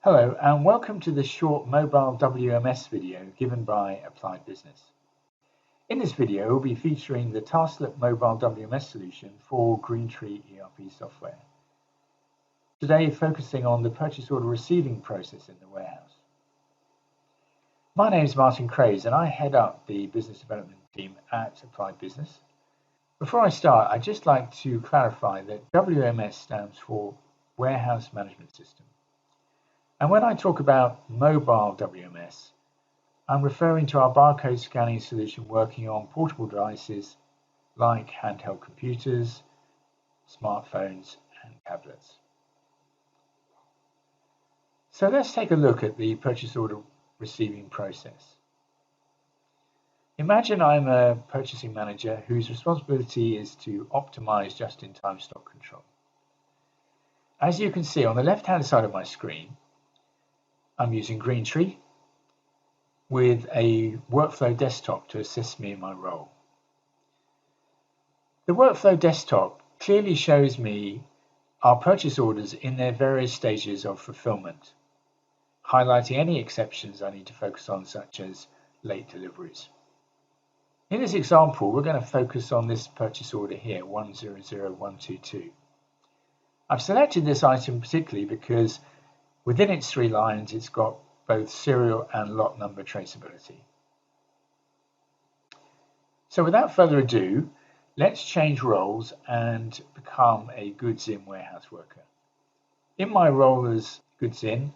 Hello and welcome to this short mobile WMS video given by Applied Business. In this video, we'll be featuring the Tasklet mobile WMS solution for Greentree ERP software. Today, focusing on the purchase order receiving process in the warehouse. My name is Martin Craze and I head up the business development team at Applied Business. Before I start, I'd just like to clarify that WMS stands for Warehouse Management System. And when I talk about mobile WMS, I'm referring to our barcode scanning solution working on portable devices like handheld computers, smartphones, and tablets. So let's take a look at the purchase order receiving process. Imagine I'm a purchasing manager whose responsibility is to optimize just-in-time stock control. As you can see on the left-hand side of my screen, I'm using Greentree with a workflow desktop to assist me in my role. The workflow desktop clearly shows me our purchase orders in their various stages of fulfillment, highlighting any exceptions I need to focus on, such as late deliveries. In this example, we're going to focus on this purchase order here, 100122. I've selected this item particularly because within its 3 lines, it's got both serial and lot number traceability. So without further ado, let's change roles and become a goods in warehouse worker. In my role as goods in,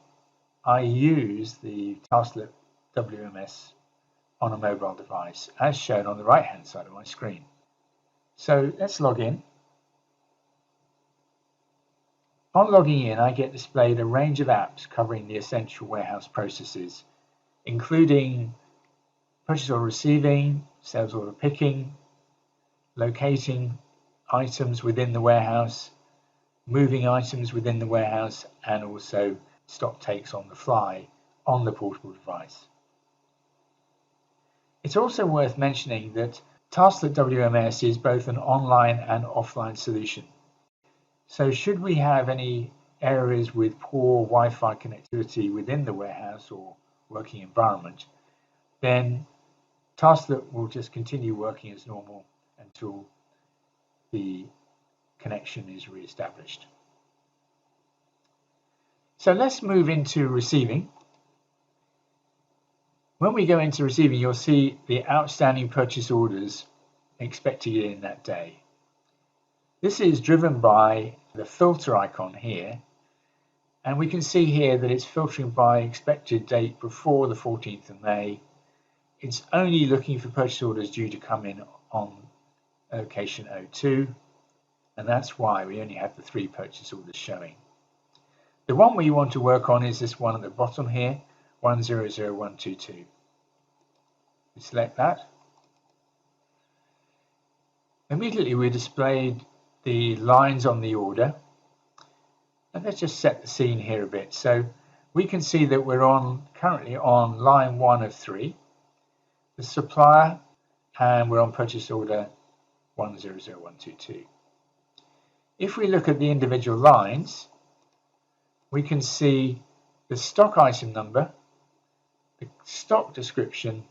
I use the Tasklet WMS on a mobile device, as shown on the right-hand side of my screen. So let's log in. On logging in, I get displayed a range of apps covering the essential warehouse processes, including purchase order receiving, sales order picking, locating items within the warehouse, moving items within the warehouse, and also stock takes on the fly on the portable device. It's also worth mentioning that Tasklet WMS is both an online and offline solution. So should we have any areas with poor Wi-Fi connectivity within the warehouse or working environment, then Tasklet will just continue working as normal until the connection is re-established. So let's move into receiving. When we go into receiving, you'll see the outstanding purchase orders expected in that day. This is driven by the filter icon here, and we can see here that it's filtering by expected date before the 14th of May. It's only looking for purchase orders due to come in on location 02, and that's why we only have the 3 purchase orders showing. The one we want to work on is this one at the bottom here, 100122. We select that. Immediately we're displayed the lines on the order, and let's just set the scene here a bit. So we can see that we're currently on line 1 of 3, the supplier, and we're on purchase order 100122. If we look at the individual lines, we can see the stock item number, the stock description,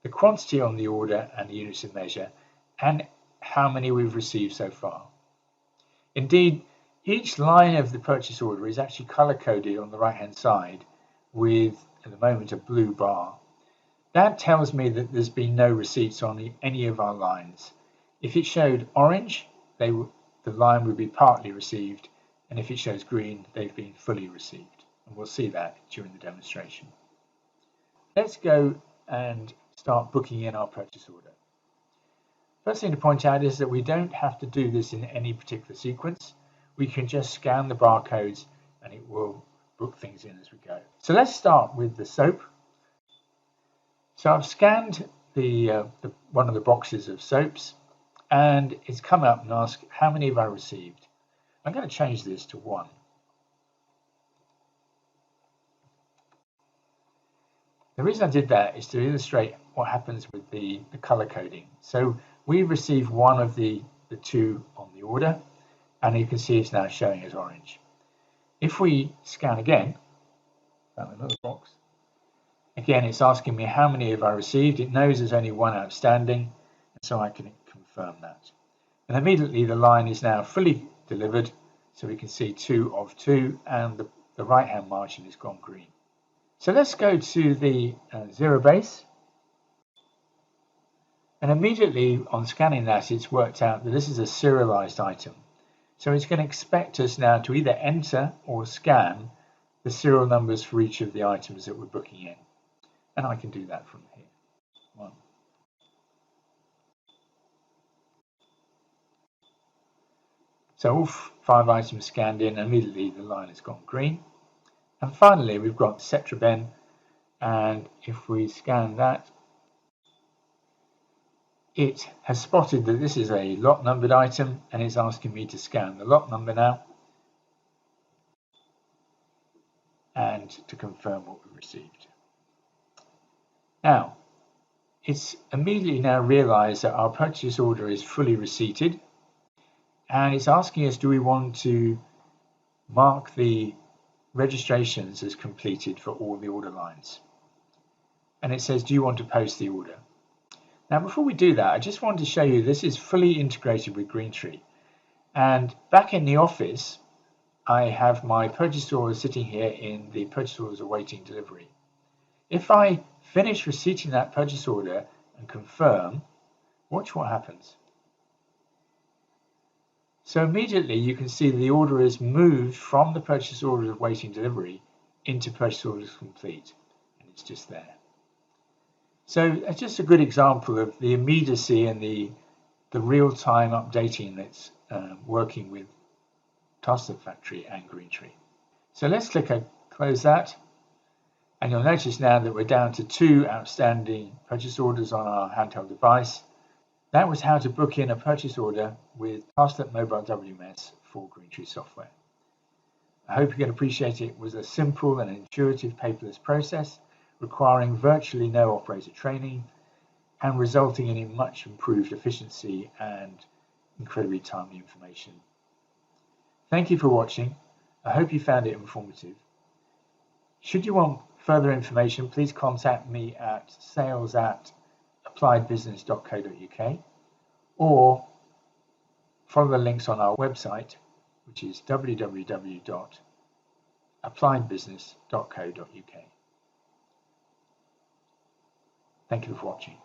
the quantity on the order and the units of measure, and how many we've received so far. Indeed, each line of the purchase order is actually color-coded on the right-hand side with, at the moment, a blue bar. That tells me that there's been no receipts on any of our lines. If it showed orange, the line would be partly received, and if it shows green, they've been fully received. And we'll see that during the demonstration. Let's go and start booking in our purchase order. First thing to point out is that we don't have to do this in any particular sequence. We can just scan the barcodes and it will book things in as we go. So let's start with the soap. So I've scanned one of the boxes of soaps, and it's come up and asked how many have I received. I'm going to change this to 1. The reason I did that is to illustrate what happens with the color coding. So we received 1 of the 2 on the order, and you can see it's now showing as orange. If we scan again, found another box. Again, it's asking me how many have I received. It knows there's only one outstanding, and so I can confirm that. And immediately the line is now fully delivered, so we can see 2 of 2, and the right-hand margin has gone green. So let's go to the zero base. And immediately on scanning that, it's worked out that this is a serialized item. So it's going to expect us now to either enter or scan the serial numbers for each of the items that we're booking in. And I can do that from here. 1. So all 5 items scanned in, immediately the line has gone green. And finally, we've got Cetraben, and if we scan that, it has spotted that this is a lot numbered item, and it's asking me to scan the lot number now and to confirm what we received. Now, it's immediately now realized that our purchase order is fully receipted, and it's asking us, do we want to mark the registrations as completed for all the order lines? And it says, do you want to post the order? Now, before we do that, I just wanted to show you this is fully integrated with Greentree. And back in the office, I have my purchase order sitting here in the purchase orders awaiting delivery. If I finish receipting that purchase order and confirm, watch what happens. So immediately you can see the order is moved from the purchase orders awaiting delivery into purchase orders complete, and it's just there. So it's just a good example of the immediacy and the real-time updating that's working with Tasklet Factory and Greentree. So let's click close that, and you'll notice now that we're down to 2 outstanding purchase orders on our handheld device. That was how to book in a purchase order with Tasklet Mobile WMS for Greentree software. I hope you can appreciate it was a simple and intuitive paperless process requiring virtually no operator training and resulting in a much improved efficiency and incredibly timely information. Thank you for watching. I hope you found it informative. Should you want further information, please contact me at sales@appliedbusiness.co.uk or follow the links on our website, which is www.appliedbusiness.co.uk. Thank you for watching.